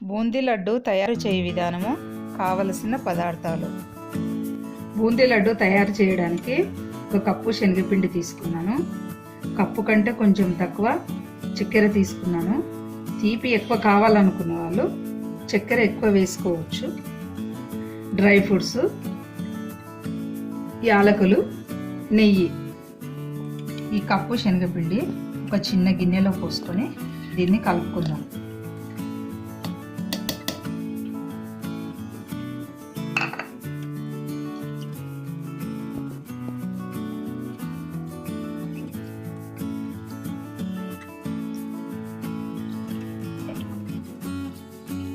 బూందీ లడ్డు తయారు చేయ విధానము, కావలసిన పదార్థాలు. బూందీ లడ్డు తయారు చేయడానికి 1 కప్పు శనగపిండి తీసుకున్నాను. కప్పు కంటే కొంచెం తక్కువ చక్కెర తీసుకున్నాను. తీపి ఎక్కువ కావాలనుకున్న వాళ్ళు చక్కెర ఎక్కువ వేసుకోవచ్చు. డ్రై ఫ్రూట్స్, యాలకులు, నెయ్యి. ఈ కప్పు శనగపిండి ఒక చిన్న గిన్నెలో పోసుకొని దీన్ని కలుపుకుందాం.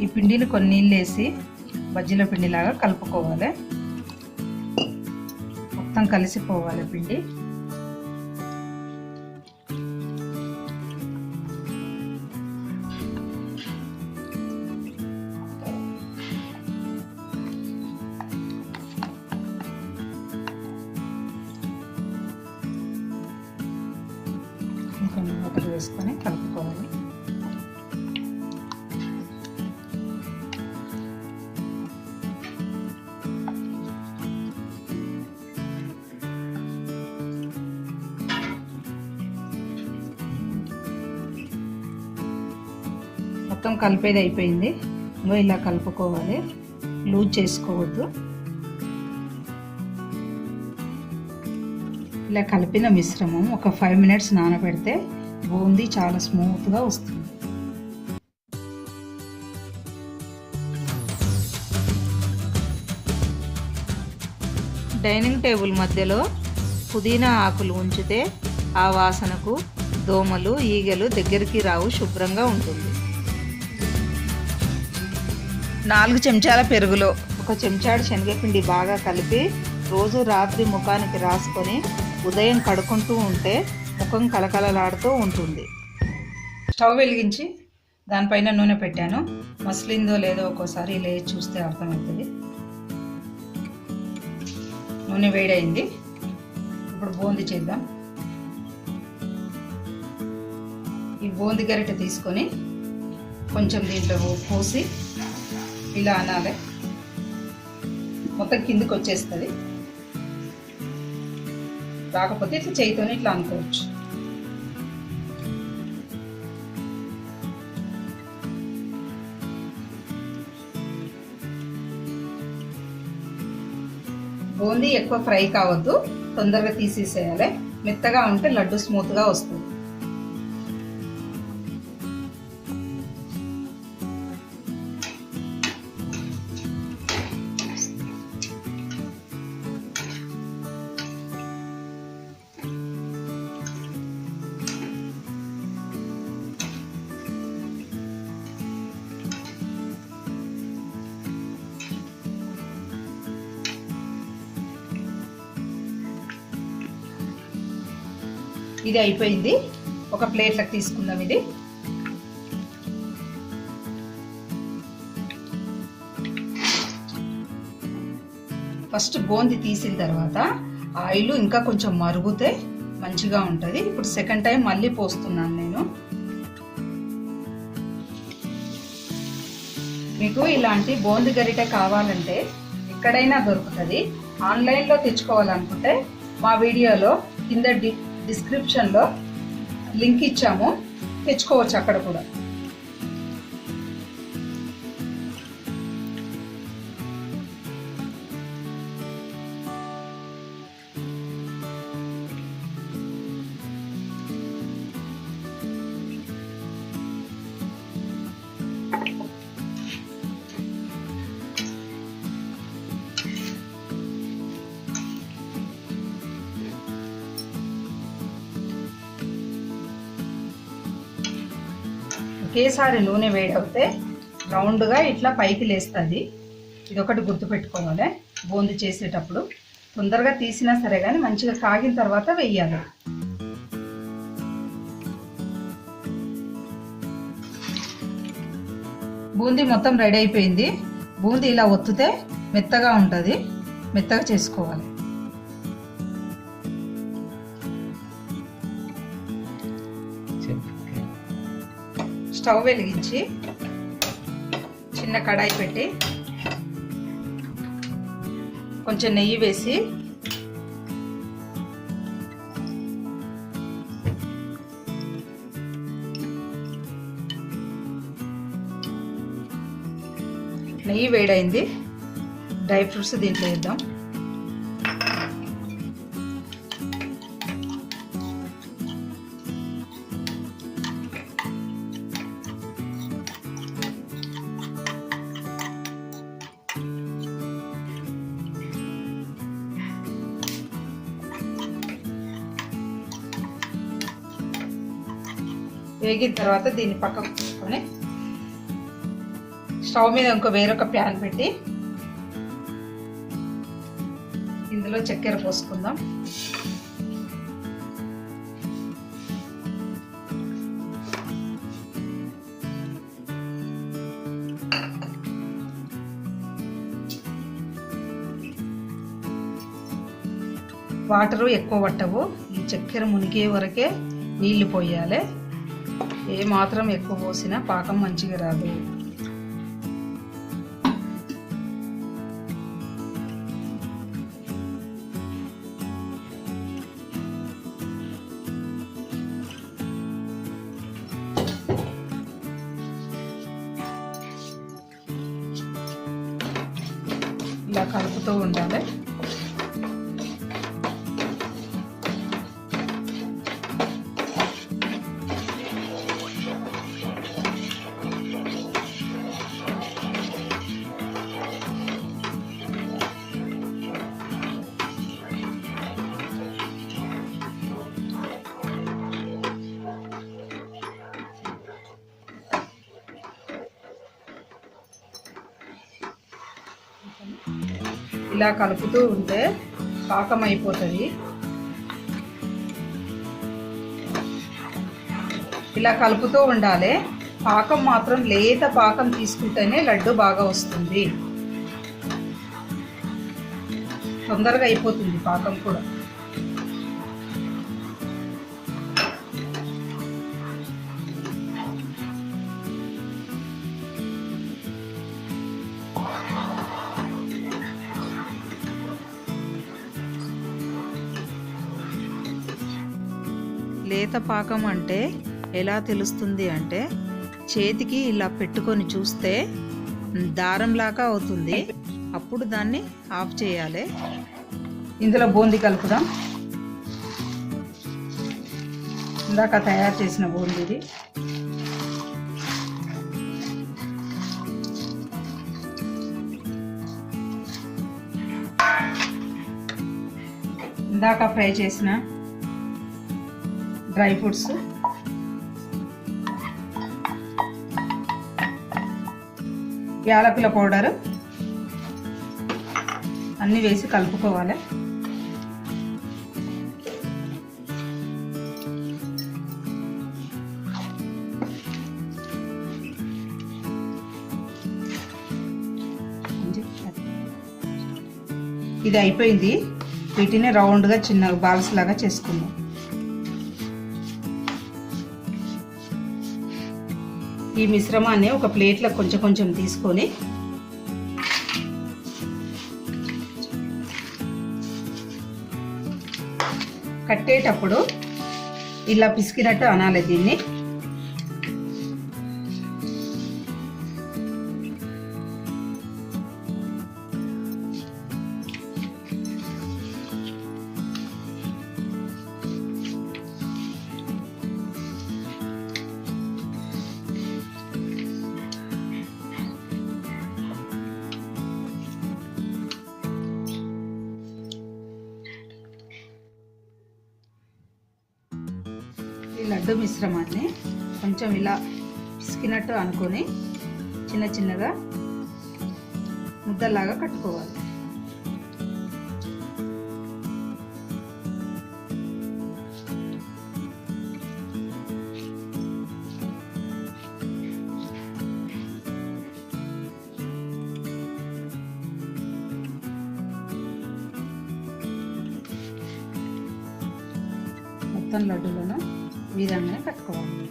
ఈ పిండిని కొన్ని నీళ్ళు వేసి బజ్జీల పిండిలాగా కలుపుకోవాలి. మొత్తం కలిసిపోవాలి పిండి. ఇంకొన్ని వాటర్ వేసుకొని కలుపుకోవాలి. మొత్తం కలిపేది అయిపోయింది. ఇంకో ఇలా కలుపుకోవాలి, లూజ్ చేసుకోవద్దు. ఇలా కలిపిన మిశ్రమం ఒక 5 మినిట్స్ నానబెడితే బూందీ చాలా స్మూత్గా వస్తుంది. డైనింగ్ టేబుల్ మధ్యలో పుదీనా ఆకులు ఉంచితే ఆ వాసనకు దోమలు, ఈగలు దగ్గరికి రావు, శుభ్రంగా ఉంటుంది. 4 చెంచాల పెరుగులో 1 చెంచాడు శనగపిండి బాగా కలిపి రోజు రాత్రి ముఖానికి రాసుకొని ఉదయం కడుక్కుంటూ ఉంటే ముఖం కలకలలాడుతూ ఉంటుంది. స్టవ్ వెలిగించి దానిపైన నూనె పెట్టాను. మసిలిందో లేదో ఒక్కోసారి లేచి చూస్తే అర్థమవుతుంది. నూనె వేడైంది. ఇప్పుడు బూందీ చేద్దాం. ఈ బూందీ గరిటె తీసుకొని కొంచెం దీంట్లో పోసి ఇలా అనాలి. మొత్తం కిందికి వచ్చేస్తుంది. రాకపోతే ఇట్లా చేయితోనే ఇట్లా అనుకోవచ్చు. బూందీ ఎక్కువ ఫ్రై కావద్దు, తొందరగా తీసేసేయాలి. మెత్తగా ఉంటే లడ్డు స్మూత్గా వస్తుంది. ఇది అయిపోయింది. ఒక ప్లేట్లకు తీసుకుందాం. ఇది ఫస్ట్ బూందీ తీసిన తర్వాత ఆయిల్ ఇంకా కొంచెం మరుగుతే మంచిగా ఉంటుంది. ఇప్పుడు సెకండ్ టైం మళ్ళీ పోస్తున్నాను నేను. మీకు ఇలాంటి బూందీ గరిటె కావాలంటే ఎక్కడైనా దొరుకుతుంది. ఆన్లైన్లో తెచ్చుకోవాలనుకుంటే మా వీడియోలో కింద డిస్క్రిప్షన్లో లింక్ ఇచ్చాము, తెచ్చుకోవచ్చు అక్కడ కూడా. ఒకేసారి నూనె వేడవుతే రౌండ్గా ఇట్లా పైకి లేస్తుంది. ఇది ఒకటి గుర్తుపెట్టుకోవాలి. బూందీ చేసేటప్పుడు తొందరగా తీసినా సరే కానీ మంచిగా కాగిన తర్వాత వేయాలి. బూందీ మొత్తం రెడీ అయిపోయింది. బూందీ ఇలా ఒత్తితే మెత్తగా ఉంటుంది. మెత్తగా చేసుకోవాలి. స్టవ్ వెలిగించి చిన్న కడాయి పెట్టి కొంచెం నెయ్యి వేసి నెయ్యి వేడైంది, డ్రై ఫ్రూట్స్ దీంట్లో వేద్దాం. వేగిన తర్వాత దీన్ని పక్కకు తీసుకొని స్టవ్ మీద వేరొక ప్యాన్ పెట్టి ఇందులో చక్కెర పోసుకుందాం. వాటరు ఎక్కువ పట్టవు, ఈ చక్కెర మునిగే వరకే నీళ్లు పోయాలి. ఏ మాత్రం ఎక్కువ పోసినా పాకం మంచిగా రాదు. ఇలా కలుపుతూ ఉండాలి. ఇలా కలుపుతూ ఉంటే పాకం అయిపోతుంది. ఇలా కలుపుతూ ఉండాలి. పాకం మాత్రం లేత పాకం తీసుకుంటేనే లడ్డు బాగా వస్తుంది. తొందరగా అయిపోతుంది పాకం కూడా. లేత పాకం అంటే ఎలా తెలుస్తుంది అంటే చేతికి ఇలా పెట్టుకొని చూస్తే దారంలాగా అవుతుంది. అప్పుడు దాన్ని ఆఫ్ చేయాలి. ఇందులో బూందీ కలుపుదాం. ఇందాక తయారు చేసిన బూందీది. ఇందాక ఫ్రై చేసిన డ్రై ఫ్రూట్స్, యాలకుల పౌడర్ అన్నీ వేసి కలుపుకోవాలి. ఇది అయిపోయింది. వీటిని రౌండ్గా చిన్న బాల్స్ లాగా చేసుకుందాం. ఈ మిశ్రమాన్ని ఒక ప్లేట్లో కొంచెం కొంచెం తీసుకొని కట్టేటప్పుడు ఇలా పిసికినట్టు అనాలి దీన్ని. ఈ లడ్డు మిశ్రమాన్ని కొంచెం ఇలా పిసికినట్టు అనుకొని చిన్న చిన్నగా ముద్దలాగా కట్టుకోవాలి. మొత్తం లడ్డూలను ఈ విధంగానే కట్టుకోవాలి.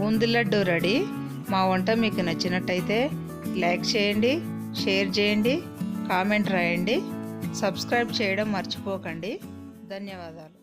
బూందీ లడ్డు రెడీ. మా వంట మీకు నచ్చినట్టయితే లైక్ చేయండి, షేర్ చేయండి, కామెంట్ రాయండి, సబ్స్క్రైబ్ చేయడం మర్చిపోకండి. ధన్యవాదాలు.